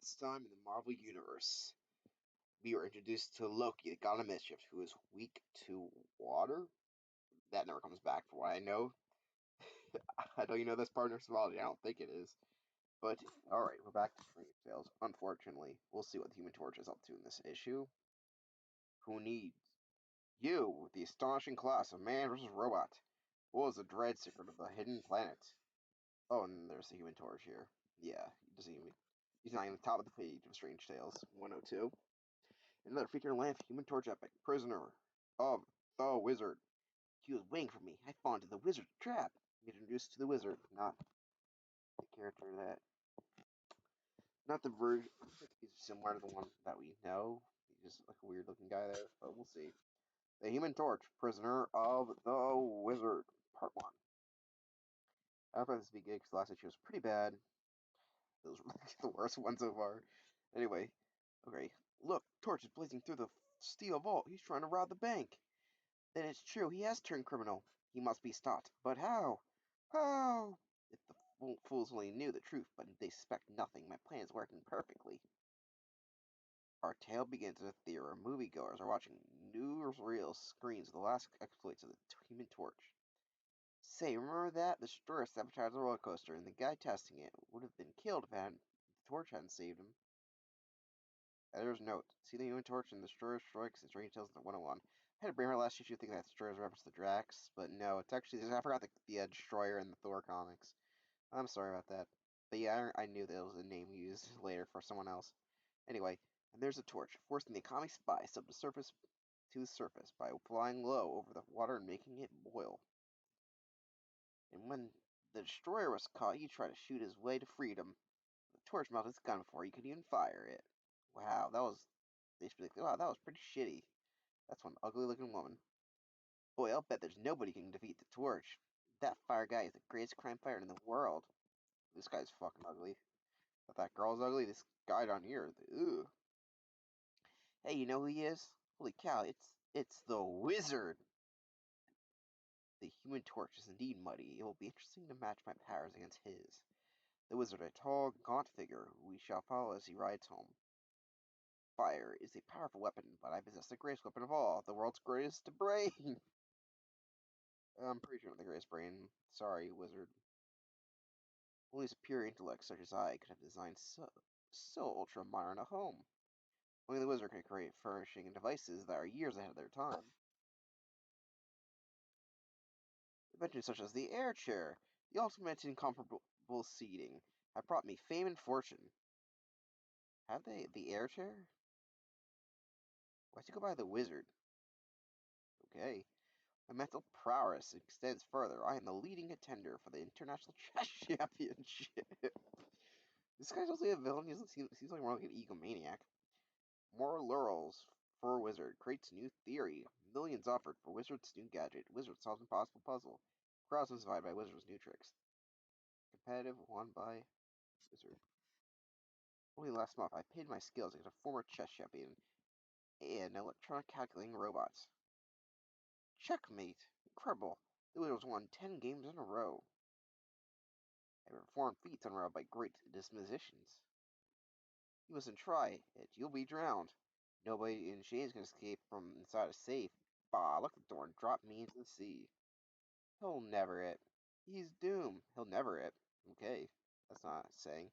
Last time in the Marvel Universe, we were introduced to Loki, the god of mischief, who is weak to water. That never comes back, for what I know. I know you know this part of symbology. I don't think it is. But, alright, we're back to Strange Tales. Unfortunately, we'll see what the Human Torch is up to in this issue. Who needs you, the astonishing class of man versus robot? What was the dread secret of the hidden planet? Oh, and there's the Human Torch here. Yeah, he's not even the top of the page of Strange Tales 102. Another feature length Human Torch epic. Prisoner of the Wizard. He was waiting for me. I fall into the wizard's trap. Get introduced to the wizard, not the character that, not the version. He's similar to the one that we know. He's just like a weird looking guy there, but we'll see. The Human Torch, Prisoner of the Wizard, Part 1. I don't know if this would be good because the last issue was pretty bad. It was the worst one so far. Anyway, okay. Look, Torch is blazing through the steel vault. He's trying to rob the bank. Then it's true, he has turned criminal. He must be stopped. But how? How? If the fools only knew the truth, but they suspect nothing, my plan is working perfectly. Our tale begins with a theater where moviegoers are watching newsreel screens of the last exploits of the Human Torch. Say, remember that? The destroyer sabotaged the roller coaster, and the guy testing it would have been killed if the torch hadn't saved him. Editor's note. See the Human Torch and the Destroyer Strikes in Strange Tales 101. I had to bring her last issue thinking that Destroyer's reference to Drax, but no, it's actually, I forgot the Destroyer in the Thor comics. I'm sorry about that. But yeah, I knew that it was a name used later for someone else. Anyway, and there's a torch, forcing the atomic spice up to the surface by flying low over the water and making it boil. And when the Destroyer was caught, he tried to shoot his way to freedom. The torch melted his gun before he could even fire it. Wow, wow, that was pretty shitty. That's one ugly looking woman. Boy, I'll bet there's nobody who can defeat the Torch. That fire guy is the greatest crime fighter in the world. This guy's fucking ugly. If that girl's ugly, this guy down here, ugh. Hey, you know who he is? Holy cow, it's the Wizard! The Human Torch is indeed muddy. It will be interesting to match my powers against his. The Wizard, a tall, gaunt figure who we shall follow as he rides home. Fire is a powerful weapon, but I possess the greatest weapon of all, the world's greatest brain! I'm pretty sure I'm the greatest brain. Sorry, Wizard. Only superior intellect such as I could have designed so ultra-modern a home. Only the Wizard could create furnishing and devices that are years ahead of their time. Inventions such as the air chair, the ultimate incomparable seating, have brought me fame and fortune. Have they? The air chair? Why'd you go by the Wizard? Okay. My mental prowess extends further. I am the leading contender for the International Chess Championship. This guy's mostly a villain. He seems like more like an egomaniac. More laurels for Wizard. Creates new theory. Millions offered for Wizard's new gadget. Wizard solves impossible puzzle. Crowds inspired by Wizard's new tricks. Competitive won by Wizard. Only last month, I paid my skills against a former chess champion and electronic calculating robots. Checkmate! Incredible! The Wizards won 10 games in a row. I performed feats unread by great dispositions. You mustn't try it. You'll be drowned. Nobody in Shades can escape from inside a safe. Bah, lock the door and drop me into the sea. He'll never it. He's doomed. He'll never it. Okay, that's not saying.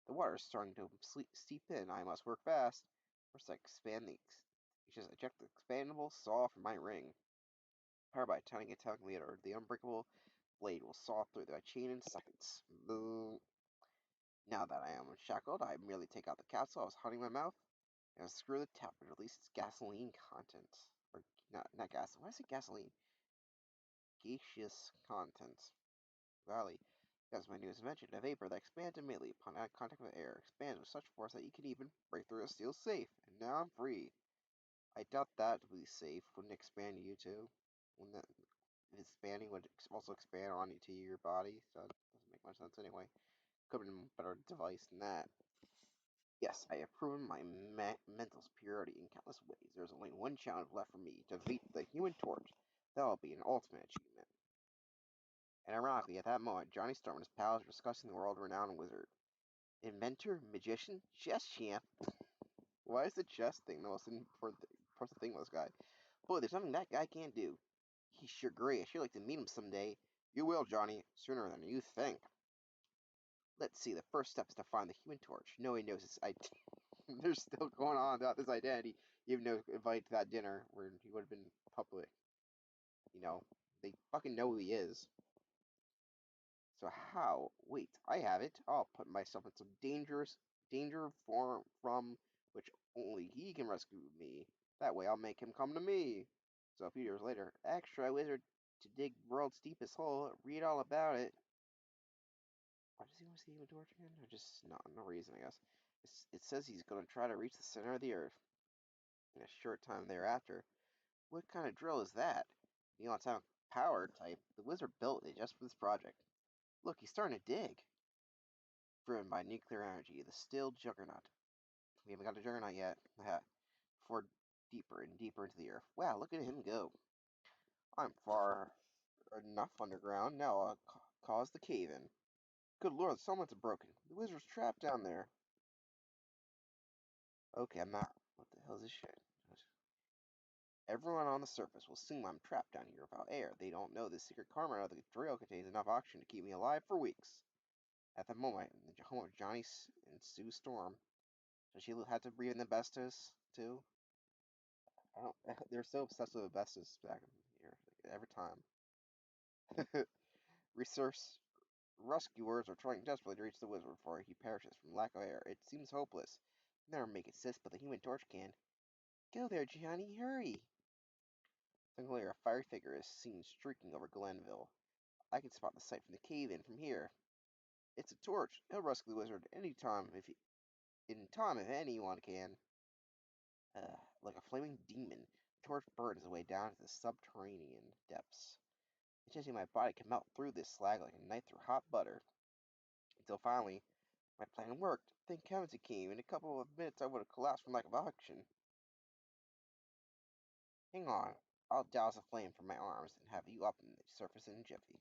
The water is starting to seep in. I must work fast. First, I just eject the expandable saw from my ring. Powered by a tiny attack leader, the unbreakable blade will saw through the chain in seconds. Boom. Now that I am unshackled, I merely take out the capsule I was hiding in my mouth and screw the tap and release its gasoline content. Or, not gasoline. Why did I say gasoline? Gaseous content. Valley. That's my newest invention. A vapor that expands immediately upon contact with air. Expands with such force that you can even break through a steel safe. And now I'm free. I doubt that would be safe. Wouldn't expand you too? Wouldn't that, expanding would also expand onto your body? So that doesn't make much sense anyway. Could have been a better device than that. Yes, I have proven my mental superiority in countless ways. There's only one challenge left for me to defeat the Human Torch. That will be an ultimate achievement. And ironically, at that moment, Johnny Storm and his pals were discussing the world-renowned wizard. Inventor, magician, chess champ. Why is the chess thing the most important thing with this guy? Boy, there's nothing that guy can't do. He's sure great. I sure like to meet him someday. You will, Johnny, sooner than you think. Let's see, the first step is to find the Human Torch. No one knows his identity. They're still going on about this identity, even though invited to that dinner where he would have been public. You know, they fucking know who he is. So how? Wait, I have it. I'll put myself in some danger from which only he can rescue me. That way I'll make him come to me. So a few years later, extra wizard to dig world's deepest hole. Read all about it. Why does he want to see Human Torch again? Or just no reason, I guess. It says he's going to try to reach the center of the earth in a short time thereafter. What kind of drill is that? The atomic power type. The wizard built it just for this project. Look, he's starting to dig. Driven by nuclear energy, the still juggernaut. We haven't got a juggernaut yet. For deeper and deeper into the earth. Wow, look at him go. I'm far enough underground. Now I'll cause the cave in. Good lord, someone's broken. The wizard's trapped down there. Okay, I'm not. What the hell is this shit? Everyone on the surface will assume I'm trapped down here without air. They don't know the secret carbon of the drill contains enough oxygen to keep me alive for weeks. At the moment, in the home of Johnny and Sue Storm, does she have to breathe in asbestos too? I don't. They're so obsessed with asbestos back here every time. Research rescuers are trying desperately to reach the wizard before he perishes from lack of air. It seems hopeless. Never make it sis, but the Human Torch can. Go there, Johnny, hurry! Suddenly, a fiery figure is seen streaking over Glenville. I can spot the sight from the cave-in from here. It's a torch. He'll rescue the wizard any time if anyone can. Like a flaming demon, the torch burns its way down to the subterranean depths. It's my body can melt through this slag like a knife through hot butter. Until finally, my plan worked. Thank heavens it came. In a couple of minutes I would have collapsed from lack of oxygen. Hang on. I'll douse a flame from my arms and have you up on the surface in a jiffy.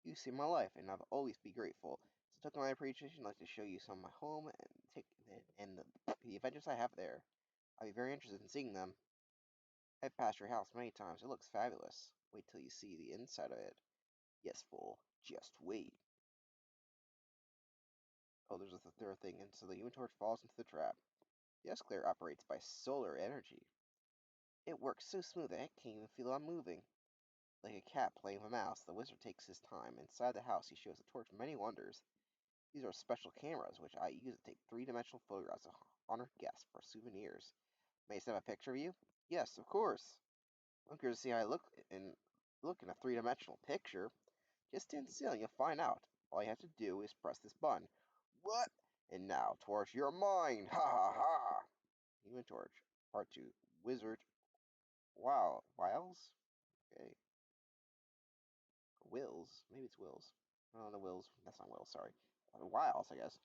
You saved my life, and I'll always be grateful. So, token my appreciation, I'd like to show you some of my home and the adventures I have there. I'd be very interested in seeing them. I've passed your house many times. It looks fabulous. Wait till you see the inside of it. Yes, fool. Just wait. Oh, there's a third thing, and so the Human Torch falls into the trap. The escalator operates by solar energy. It works so smooth that I can't even feel I'm moving. Like a cat playing with a mouse, the wizard takes his time. Inside the house, he shows the torch many wonders. These are special cameras, which I use to take three-dimensional photographs of honored guests for souvenirs. May I snap a picture of you? Yes, of course. I'm curious to see how I look in a three-dimensional picture. Just stand still and you'll find out. All you have to do is press this button. What? And now, Torch, you're mine! Ha ha ha! Human Torch, Part 2. Wizard. Wow. Wiles? Okay. Wills? Maybe it's Wills. Oh, no, Wills. That's not Wills, sorry. Wiles, I guess.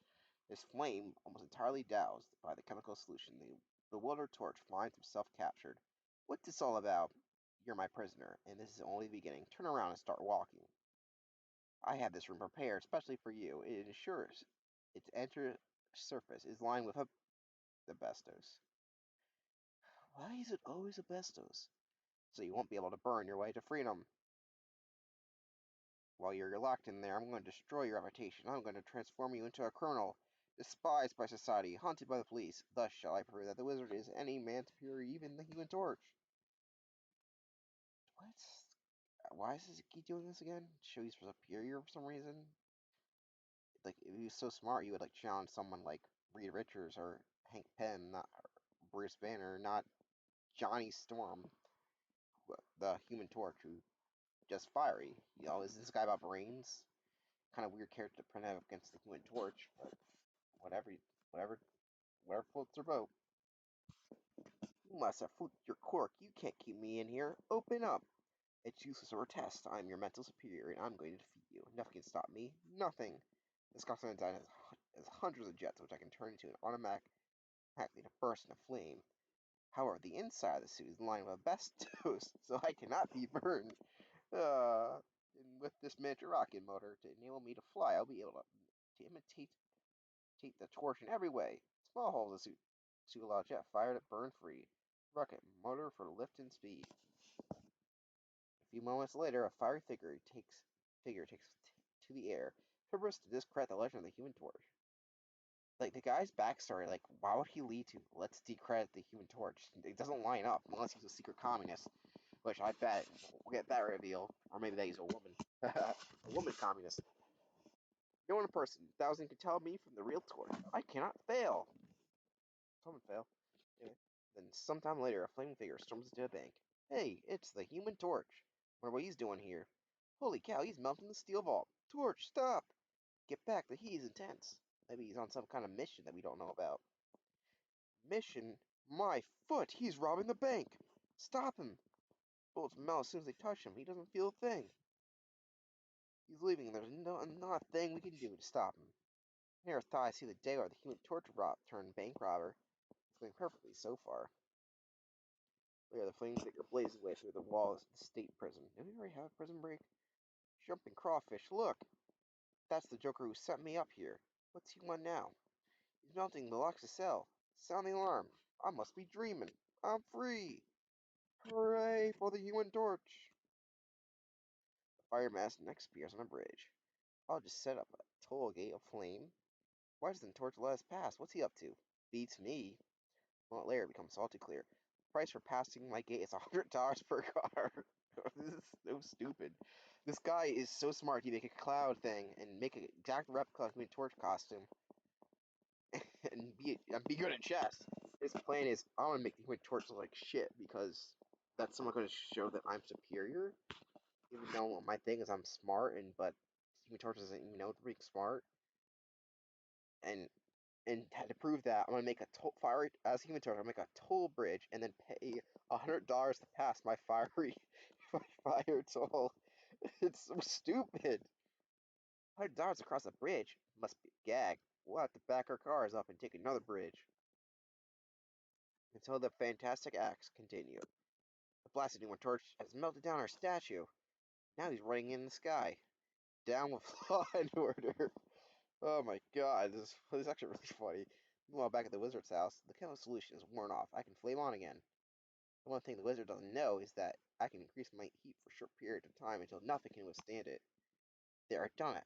His flame, almost entirely doused by the chemical solution, the bewildered Torch finds himself captured. What's this all about? You're my prisoner, and this is only the beginning. Turn around and start walking. I have this room prepared especially for you. It ensures its enter surface is lined with asbestos. Why is it always asbestos? So you won't be able to burn your way to freedom. While you're locked in there, I'm going to destroy your reputation. I'm going to transform you into a criminal, despised by society, haunted by the police. Thus shall I prove that the wizard is any man superior, even the Human Torch. What? Why does he keep doing this again? Show he's superior for some reason? Like, if he was so smart, you would, like, challenge someone like Reed Richards or Hank Penn, not Bruce Banner, not Johnny Storm, the Human Torch, who just fiery. You know, is this guy about brains? Kind of weird character to print out against the Human Torch, but whatever, whatever, whatever floats their boat. You must have flipped your cork. You can't keep me in here. Open up. It's useless or a test. I'm your mental superior, and I'm going to defeat you. Nothing can stop me. Nothing. This Cosmonaut design has hundreds of jets, which I can turn into an automatic to burst into flame. However, the inside of the suit is lined with asbestos, so I cannot be burned. And with this miniature rocket motor to enable me to fly, I'll be able to imitate Take the torch in every way. Small holes in suit jet fired at burn free. Rocket motor for lift and speed. A few moments later, a fiery figure takes to the air, purpose to discredit the legend of the Human Torch. Like the guy's backstory, like why would he lead to let's decredit the Human Torch? It doesn't line up unless he's a secret communist, which I bet we'll get that reveal, or maybe that he's a woman, a woman communist. No one person, thousand can tell me from the real Torch. I cannot fail. Someone fail. Anyway. Then sometime later, a flaming figure storms into a bank. Hey, it's the Human Torch. Wonder what he's doing here. Holy cow, he's melting the steel vault. Torch, stop! Get back, the heat is intense. Maybe he's on some kind of mission that we don't know about. Mission? My foot! He's robbing the bank! Stop him! Bullets melt as soon as they touch him. He doesn't feel a thing. He's leaving, and there's not a thing we can do to stop him. I never thought I'd see the day where the Human Torch turned bank robber. It's going perfectly so far. Later, the flaming figure blazes away through the walls of the state prison. Did we already have a prison break? Jumping crawfish, look! That's the Joker who sent me up here. What's he want now? He's melting the locks to cell. Sound the alarm. I must be dreaming. I'm free! Hooray for the Human Torch! The fire mask next appears on a bridge. I'll just set up a toll gate of flame. Why doesn't the Torch let us pass? What's he up to? Beats me. A moment later, it becomes all too clear. The price for passing my gate is $100 per car. This is so stupid. This guy is so smart. He make a cloud thing and make an exact replica of Human Torch costume, and be good at chess. His plan is I'm gonna make the Human Torch look like shit because that's someone gonna show that I'm superior. Even though my thing is I'm smart, but Human Torch doesn't even know to be smart. And to prove that, I'm gonna make a fire as Human Torch. I'm gonna make a toll bridge and then pay $100 to pass my my fire toll. It's so stupid. $100 across a bridge must be a gag. We'll have to back our cars up and take another bridge until the fantastic acts continue. The blasted Human Torch has melted down our statue. Now he's running in the sky. Down with law and order. Oh my god, this is actually really funny. Meanwhile, back at the wizard's house, the chemical solution is worn off. I can flame on again. The one thing the wizard doesn't know is that I can increase my heat for a short period of time until nothing can withstand it. There, I've done it.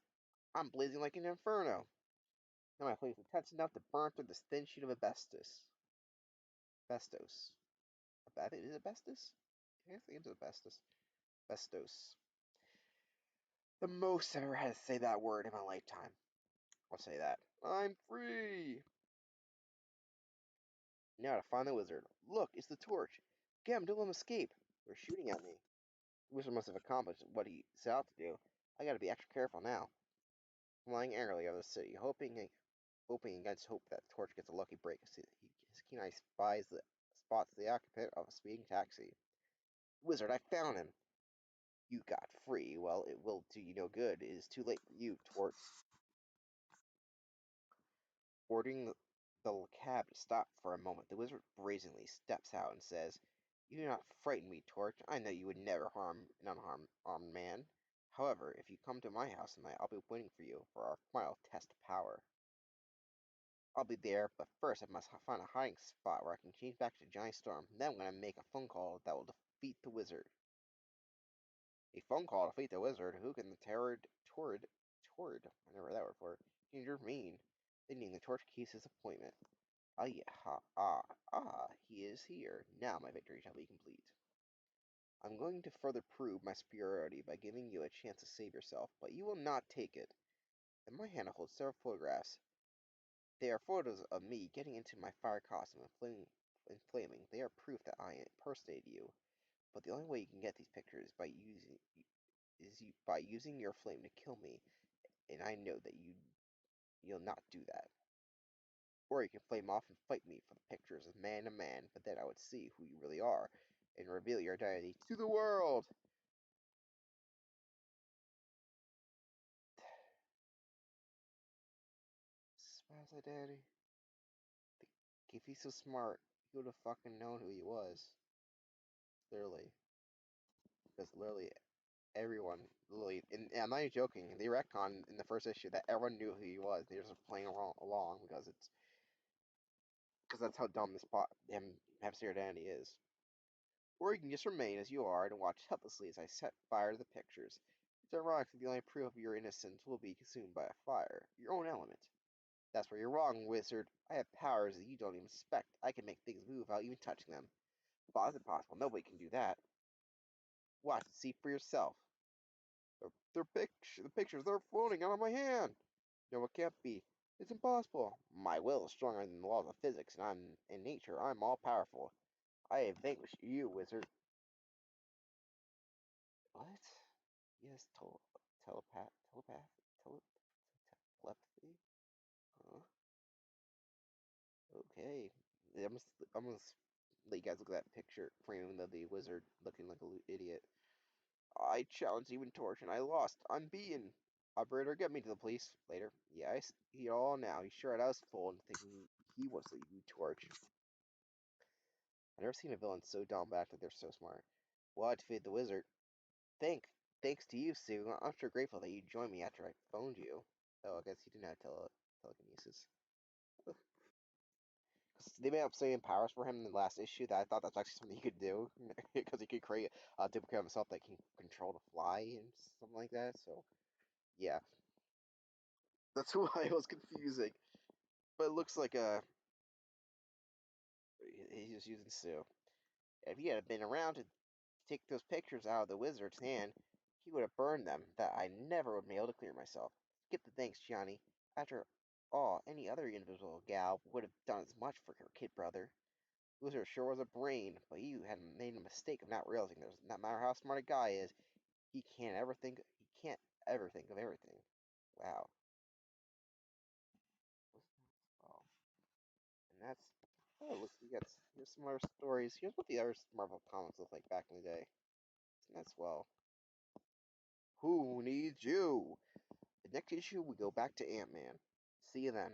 I'm blazing like an inferno. Now my flame is intense enough to burn through this thin sheet of asbestos. Asbestos. I think, is it asbestos? I think it's asbestos. Asbestos. The most I've ever had to say that word in my lifetime. I'll say that. I'm free! Now to find the wizard. Look, it's the torch. Get him, don't let him escape. They're shooting at me. The wizard must have accomplished what he set out to do. I gotta be extra careful now. Flying airily over the city, hoping against hope that the torch gets a lucky break. His keen eye spots the occupant of a speeding taxi. Wizard, I found him. You got free. Well, it will do you no good. It is too late for you, Torch. Ordering the cab to stop for a moment, the wizard brazenly steps out and says, "You do not frighten me, Torch. I know you would never harm an unarmed man. However, if you come to my house tonight, I'll be waiting for you for our final test of power. I'll be there, but first I must find a hiding spot where I can change back to Giant Storm. Then I'm going to make a phone call that will defeat the wizard." A phone call to defeat the wizard? Who can the I never heard that word before. Danger mean? Thinking the torch keys his appointment. Ah, yeah, he is here. Now my victory shall be complete. I'm going to further prove my superiority by giving you a chance to save yourself, but you will not take it. In my hand I hold several photographs. They are photos of me getting into my fire costume and flaming. They are proof that I impersonated you. But the only way you can get these pictures by using your flame to kill me, and I know that you'll not do that. Or you can flame off and fight me for the pictures as man to man, but then I would see who you really are and reveal your identity to the world. Spy's identity. If he's so smart, he would have fucking known who he was. Literally. Because literally everyone, literally, and I'm not even joking. They retcon in the first issue that everyone knew who he was. They were just playing along because that's how dumb this plot him Hempster identity is. Or you can just remain as you are and watch helplessly as I set fire to the pictures. It's ironic that the only proof of your innocence will be consumed by a fire, your own element. That's where you're wrong, wizard. I have powers that you don't even suspect. I can make things move without even touching them. Well, it's impossible. Nobody can do that. Watch and see for yourself. The pictures, they're floating out of my hand. No, it can't be. It's impossible. My will is stronger than the laws of physics, and in nature, I'm all powerful. I have vanquished you, wizard. What? Yes, telepath, telepathy? Huh? Okay. I'm gonna let you guys look at that picture framing of the wizard looking like a idiot. I challenged even Torch and I lost. I'm beaten. Operator, get me to the police. Later. Yeah, I see it all now. He sure I was full and thinking he was the Torch. I've never seen a villain so dumb but act like they're so smart. Well, I defeated the wizard. Thank, thanks to you, Sue. I'm sure grateful that you joined me after I phoned you. Oh, I guess you didn't have telekinesis. 'Cause they made up saying powers for him in the last issue that I thought that's actually something he could do because he could create a duplicate of himself that can control to fly and something like that. So yeah, that's why it was confusing. But it looks like he's just using Sue. If he had been around to take those pictures out of the wizard's hand, he would have burned them. That I never would be able to clear myself. Skip the thanks, Johnny. After all, any other invisible gal would have done as much for her kid brother. Wizard sure was a brain, but you had made a mistake of not realizing there's no matter how smart a guy is, he can't ever think of everything. Wow. Oh, and that's oh look, here's some other stories. Here's what the other Marvel comics look like back in the day. And that's well. Who needs you? The next issue we go back to Ant-Man. See you then.